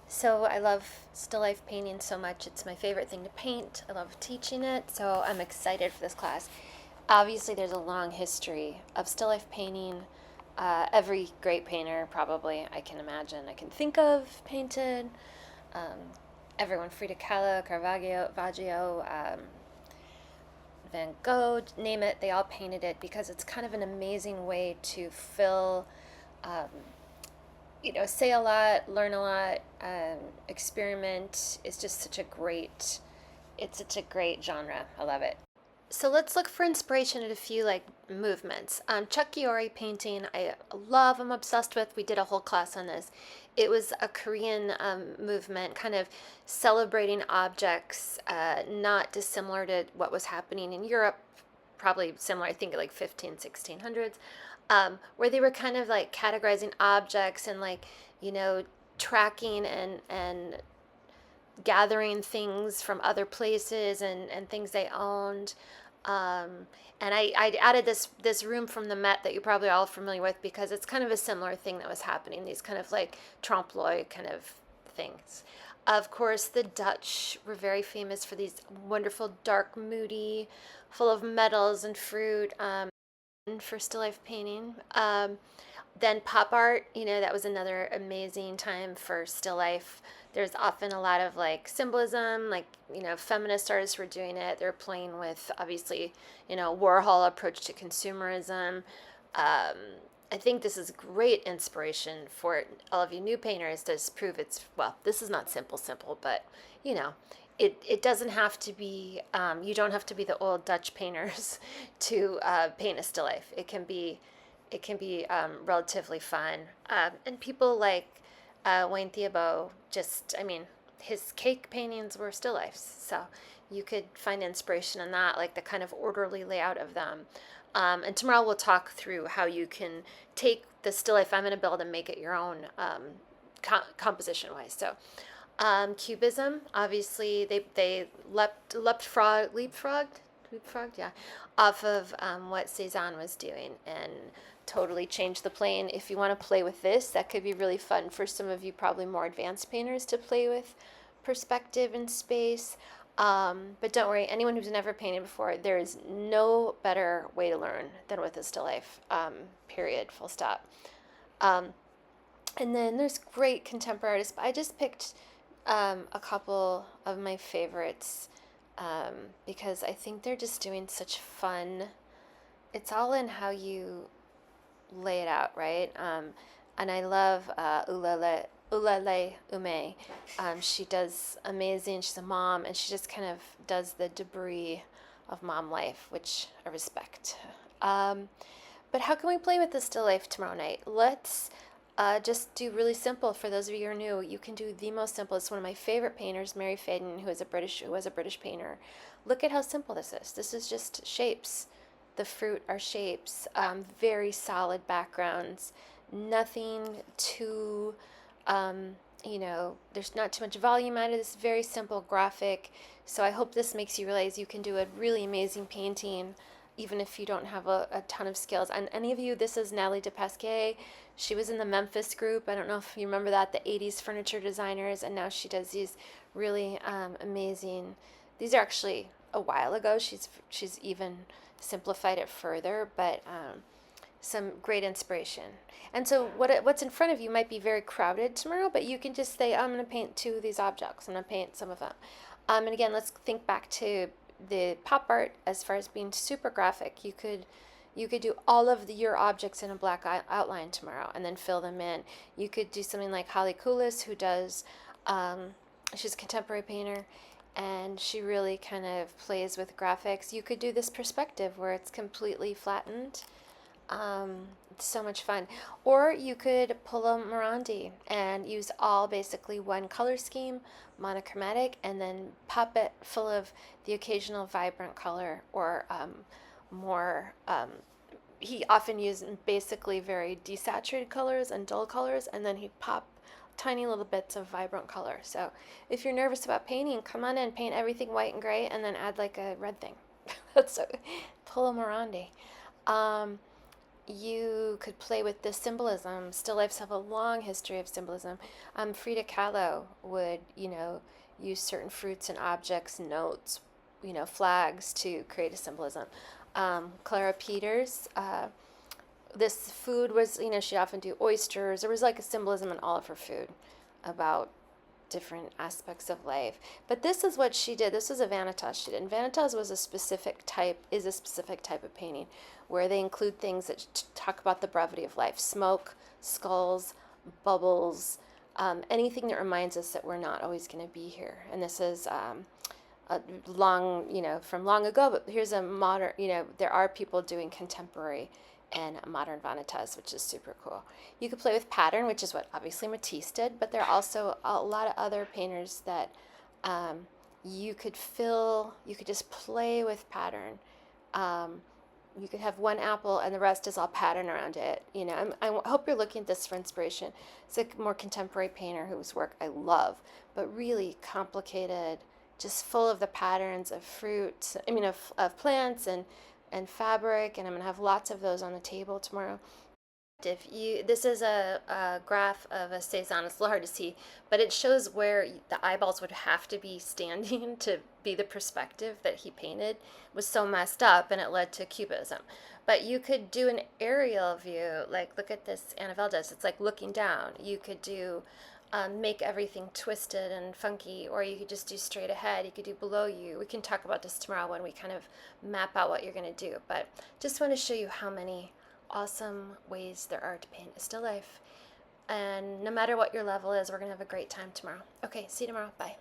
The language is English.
So I love still life painting so much. It's my favorite thing to paint. I love teaching it, so I'm excited for this class. Obviously, there's a long history of still life painting. Every great painter, probably, I can imagine, I can think of, painted. Um, Everyone, Frida Kahlo, Caravaggio, Van Gogh, name it, they all painted it because it's kind of an amazing way to fill um, say a lot, learn a lot, experiment. It's such a great genre. I love it. So let's look for inspiration at a few like movements. Chuck Giori painting, I love. I'm obsessed with. We did a whole class on this. It was a Korean movement, kind of celebrating objects, not dissimilar to what was happening in Europe, probably similar. I think like 15, 1600s, where they were kind of like categorizing objects and like tracking and gathering things from other places and things they owned. Um, and I added this room from the Met that you're probably all familiar with because it's kind of a similar thing that was happening. These kind of like trompe l'oeil kind of things. Of course, the Dutch were very famous for these wonderful, dark, moody, full of metals and fruit for still life painting. Then pop art, that was another amazing time for still life. There's often a lot of like symbolism, like, feminist artists were doing it. They're playing with, obviously, Warhol approach to consumerism. I think this is great inspiration for all of you new painters to prove well, this is not simple, but, you know, it doesn't have to be, you don't have to be the old Dutch painters to paint a still life. It can be relatively fun. And people like Wayne Thiebaud, I mean, his cake paintings were still lifes. So you could find inspiration in that, like the kind of orderly layout of them. And tomorrow we'll talk through how you can take the still life I'm going to build and make it your own composition wise. So Cubism, obviously, they leapfrogged, yeah, off of what Cezanne was doing and totally changed the plane. If you want to play with this, that could be really fun for some of you, probably more advanced painters, to play with perspective and space. But don't worry, anyone who's never painted before, there is no better way to learn than with a still life, period, full stop. Um, and then there's great contemporary artists, but I just picked a couple of my favorites because I think they're just doing such fun. It's all in how you lay it out, right? And I love Ulale Ume. She does amazing. She's a mom, and she just kind of does the debris of mom life, which I respect. Um, but how can we play with this still life tomorrow night? Let's just do really simple. For those of you who are new, you can do the most simple. It's one of my favorite painters, Mary Faden, who was a British painter. Look at how simple this is. This is just shapes. The fruit are shapes. Very solid backgrounds. Nothing too, there's not too much volume out of this. Very simple graphic. So I hope this makes you realize you can do a really amazing painting even if you don't have a ton of skills. And any of you, this is Natalie DePasquier. She was in the Memphis group. I don't know if you remember that, the 80s furniture designers, and now she does these really amazing. These are actually a while ago. She's even simplified it further, but some great inspiration. And so what's in front of you might be very crowded tomorrow, but you can just say, I'm going to paint two of these objects. I'm going to paint some of them. And again, let's think back to the pop art as far as being super graphic. You could do all of your objects in a black outline tomorrow and then fill them in. You could do something like Holly Koulis, who does, she's a contemporary painter, and she really kind of plays with graphics. You could do this perspective where it's completely flattened. It's so much fun. Or you could pull a Morandi and use all basically one color scheme, monochromatic, and then pop it full of the occasional vibrant color or more. He often used basically very desaturated colors and dull colors, and then he'd pop tiny little bits of vibrant color. So if you're nervous about painting, come on in, paint everything white and gray, and then add like a red thing. That's so, pull a Morandi. Um, you could play with the symbolism. Still lifes have a long history of symbolism. Frida Kahlo would, use certain fruits and objects, notes, flags to create a symbolism. Clara Peters, this food was, she'd often do oysters. There was like a symbolism in all of her food about different aspects of life. But this is what she did. This was a vanitas she did. And vanitas was is a specific type of painting where they include things that talk about the brevity of life: smoke, skulls, bubbles, anything that reminds us that we're not always going to be here. And this is a long, from long ago, but here's a modern, there are people doing contemporary and modern vanitas, which is super cool. You could play with pattern, which is what obviously Matisse did, but there are also a lot of other painters that you could just play with pattern. You could have one apple and the rest is all pattern around it. I hope you're looking at this for inspiration. It's a more contemporary painter whose work I love, but really complicated, just full of the patterns of fruit, of plants and fabric, and I'm going to have lots of those on the table tomorrow. This is a graph of a Cezanne. It's a little hard to see, but it shows where the eyeballs would have to be standing to be the perspective that he painted. It was so messed up, and it led to Cubism. But you could do an aerial view, like look at this Anna Valdez. It's like looking down. You could do make everything twisted and funky, or you could just do straight ahead. You could do below you. We can talk about this tomorrow when we kind of map out what you're going to do. But just want to show you how many awesome ways there are to paint a still life. And no matter what your level is, we're going to have a great time tomorrow. Okay, see you tomorrow. Bye.